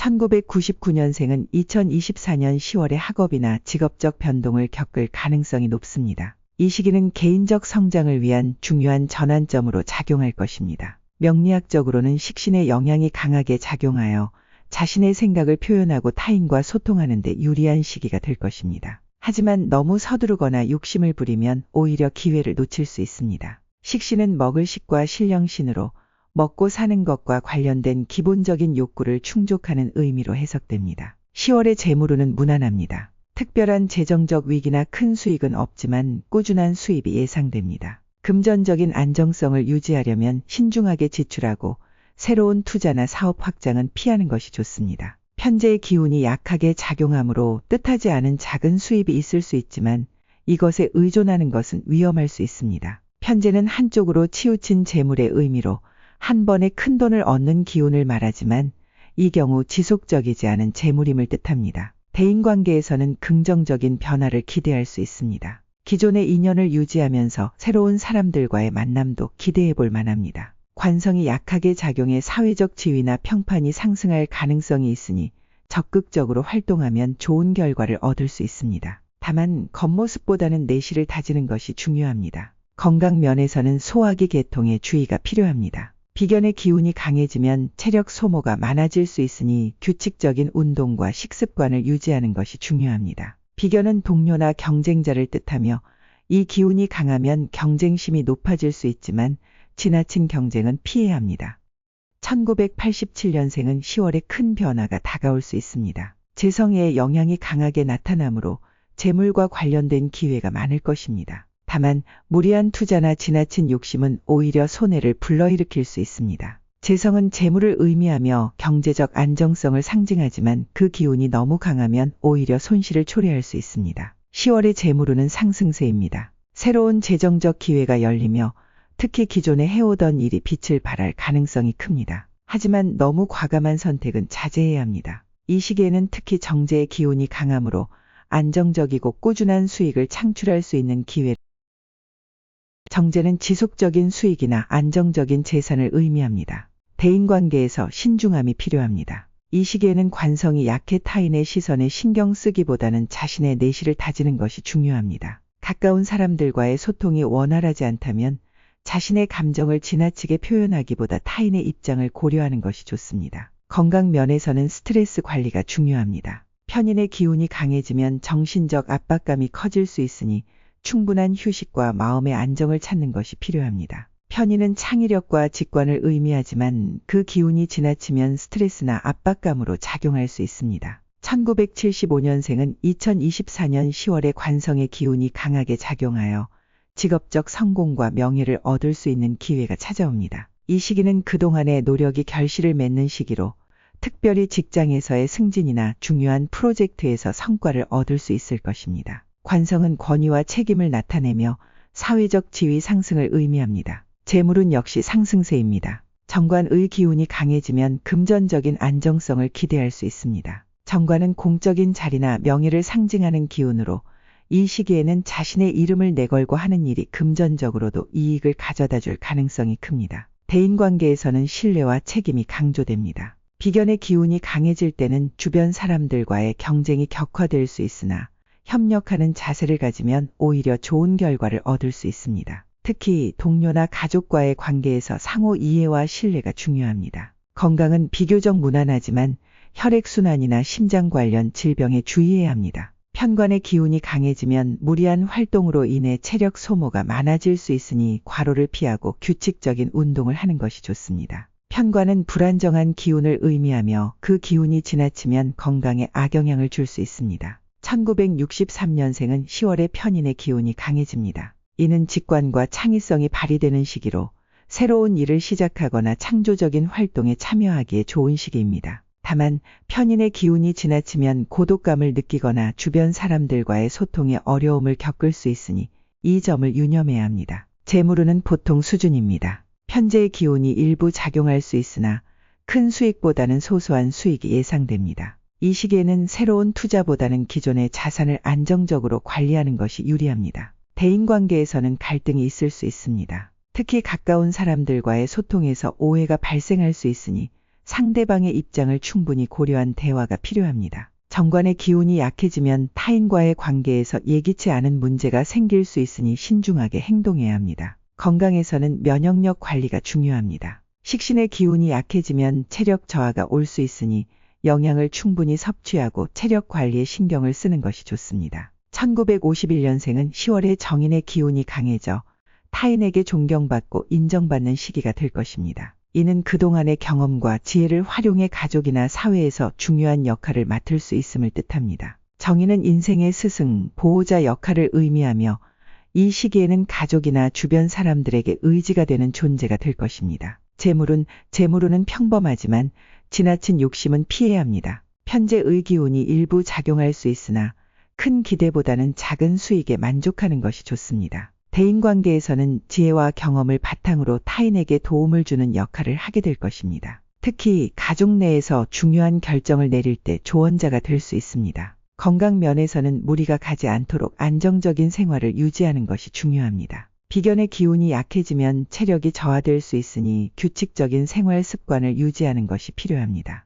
1999년생은 2024년 10월에 학업이나 직업적 변동을 겪을 가능성이 높습니다. 이 시기는 개인적 성장을 위한 중요한 전환점으로 작용할 것입니다. 명리학적으로는 식신의 영향이 강하게 작용하여 자신의 생각을 표현하고 타인과 소통하는 데 유리한 시기가 될 것입니다. 하지만 너무 서두르거나 욕심을 부리면 오히려 기회를 놓칠 수 있습니다. 식신은 먹을 식과 신령신으로 먹고 사는 것과 관련된 기본적인 욕구를 충족하는 의미로 해석됩니다. 10월의 재물운은 무난합니다. 특별한 재정적 위기나 큰 수익은 없지만 꾸준한 수입이 예상됩니다. 금전적인 안정성을 유지하려면 신중하게 지출하고 새로운 투자나 사업 확장은 피하는 것이 좋습니다. 편재의 기운이 약하게 작용하므로 뜻하지 않은 작은 수입이 있을 수 있지만 이것에 의존하는 것은 위험할 수 있습니다. 편재는 한쪽으로 치우친 재물의 의미로 한 번에 큰 돈을 얻는 기운을 말하지만 이 경우 지속적이지 않은 재물임을 뜻합니다. 대인관계에서는 긍정적인 변화를 기대할 수 있습니다. 기존의 인연을 유지하면서 새로운 사람들과의 만남도 기대해 볼 만합니다. 관성이 약하게 작용해 사회적 지위나 평판이 상승할 가능성이 있으니 적극적으로 활동하면 좋은 결과를 얻을 수 있습니다. 다만 겉모습보다는 내실을 다지는 것이 중요합니다. 건강 면에서는 소화기 계통에 주의가 필요합니다. 비견의 기운이 강해지면 체력 소모가 많아질 수 있으니 규칙적인 운동과 식습관을 유지하는 것이 중요합니다. 비견은 동료나 경쟁자를 뜻하며 이 기운이 강하면 경쟁심이 높아질 수 있지만 지나친 경쟁은 피해야 합니다. 1987년생은 10월에 큰 변화가 다가올 수 있습니다. 재성의 영향이 강하게 나타나므로 재물과 관련된 기회가 많을 것입니다. 다만 무리한 투자나 지나친 욕심은 오히려 손해를 불러일으킬 수 있습니다. 재성은 재물을 의미하며 경제적 안정성을 상징하지만 그 기운이 너무 강하면 오히려 손실을 초래할 수 있습니다. 10월의 재물운은 상승세입니다. 새로운 재정적 기회가 열리며 특히 기존에 해오던 일이 빛을 발할 가능성이 큽니다. 하지만 너무 과감한 선택은 자제해야 합니다. 이 시기에는 특히 정제의 기운이 강하므로 안정적이고 꾸준한 수익을 창출할 수 있는 기회. 정제는 지속적인 수익이나 안정적인 재산을 의미합니다. 대인관계에서 신중함이 필요합니다. 이 시기에는 관성이 약해 타인의 시선에 신경 쓰기보다는 자신의 내실을 다지는 것이 중요합니다. 가까운 사람들과의 소통이 원활하지 않다면 자신의 감정을 지나치게 표현하기보다 타인의 입장을 고려하는 것이 좋습니다. 건강 면에서는 스트레스 관리가 중요합니다. 편인의 기운이 강해지면 정신적 압박감이 커질 수 있으니 충분한 휴식과 마음의 안정을 찾는 것이 필요합니다. 편인은 창의력과 직관을 의미하지만 그 기운이 지나치면 스트레스나 압박감으로 작용할 수 있습니다. 1975년생은 2024년 10월에 관성의 기운이 강하게 작용하여 직업적 성공과 명예를 얻을 수 있는 기회가 찾아옵니다. 이 시기는 그동안의 노력이 결실을 맺는 시기로 특별히 직장에서의 승진이나 중요한 프로젝트에서 성과를 얻을 수 있을 것입니다. 관성은 권위와 책임을 나타내며 사회적 지위 상승을 의미합니다. 재물은 역시 상승세입니다. 정관의 기운이 강해지면 금전적인 안정성을 기대할 수 있습니다. 정관은 공적인 자리나 명예를 상징하는 기운으로 이 시기에는 자신의 이름을 내걸고 하는 일이 금전적으로도 이익을 가져다 줄 가능성이 큽니다. 대인관계에서는 신뢰와 책임이 강조됩니다. 비견의 기운이 강해질 때는 주변 사람들과의 경쟁이 격화될 수 있으나 협력하는 자세를 가지면 오히려 좋은 결과를 얻을 수 있습니다. 특히 동료나 가족과의 관계에서 상호 이해와 신뢰가 중요합니다. 건강은 비교적 무난하지만 혈액순환이나 심장 관련 질병에 주의해야 합니다. 편관의 기운이 강해지면 무리한 활동으로 인해 체력 소모가 많아질 수 있으니 과로를 피하고 규칙적인 운동을 하는 것이 좋습니다. 편관은 불안정한 기운을 의미하며 그 기운이 지나치면 건강에 악영향을 줄 수 있습니다. 1963년생은 10월에 편인의 기운이 강해집니다. 이는 직관과 창의성이 발휘되는 시기로 새로운 일을 시작하거나 창조적인 활동에 참여하기에 좋은 시기입니다. 다만 편인의 기운이 지나치면 고독감을 느끼거나 주변 사람들과의 소통에 어려움을 겪을 수 있으니 이 점을 유념해야 합니다. 재물운은 보통 수준입니다. 편재의 기운이 일부 작용할 수 있으나 큰 수익보다는 소소한 수익이 예상됩니다. 이 시기에는 새로운 투자보다는 기존의 자산을 안정적으로 관리하는 것이 유리합니다. 대인관계에서는 갈등이 있을 수 있습니다. 특히 가까운 사람들과의 소통에서 오해가 발생할 수 있으니 상대방의 입장을 충분히 고려한 대화가 필요합니다. 정관의 기운이 약해지면 타인과의 관계에서 예기치 않은 문제가 생길 수 있으니 신중하게 행동해야 합니다. 건강에서는 면역력 관리가 중요합니다. 식신의 기운이 약해지면 체력 저하가 올 수 있으니 영양을 충분히 섭취하고 체력 관리에 신경을 쓰는 것이 좋습니다. 1951년생은 10월에 정인의 기운이 강해져 타인에게 존경받고 인정받는 시기가 될 것입니다. 이는 그동안의 경험과 지혜를 활용해 가족이나 사회에서 중요한 역할을 맡을 수 있음을 뜻합니다. 정인은 인생의 스승, 보호자 역할을 의미하며 이 시기에는 가족이나 주변 사람들에게 의지가 되는 존재가 될 것입니다. 재물운은 평범하지만 지나친 욕심은 피해야 합니다. 편재의 기운이 일부 작용할 수 있으나 큰 기대보다는 작은 수익에 만족하는 것이 좋습니다. 대인관계에서는 지혜와 경험을 바탕으로 타인에게 도움을 주는 역할을 하게 될 것입니다. 특히 가족 내에서 중요한 결정을 내릴 때 조언자가 될 수 있습니다. 건강 면에서는 무리가 가지 않도록 안정적인 생활을 유지하는 것이 중요합니다. 비견의 기운이 약해지면 체력이 저하될 수 있으니 규칙적인 생활 습관을 유지하는 것이 필요합니다.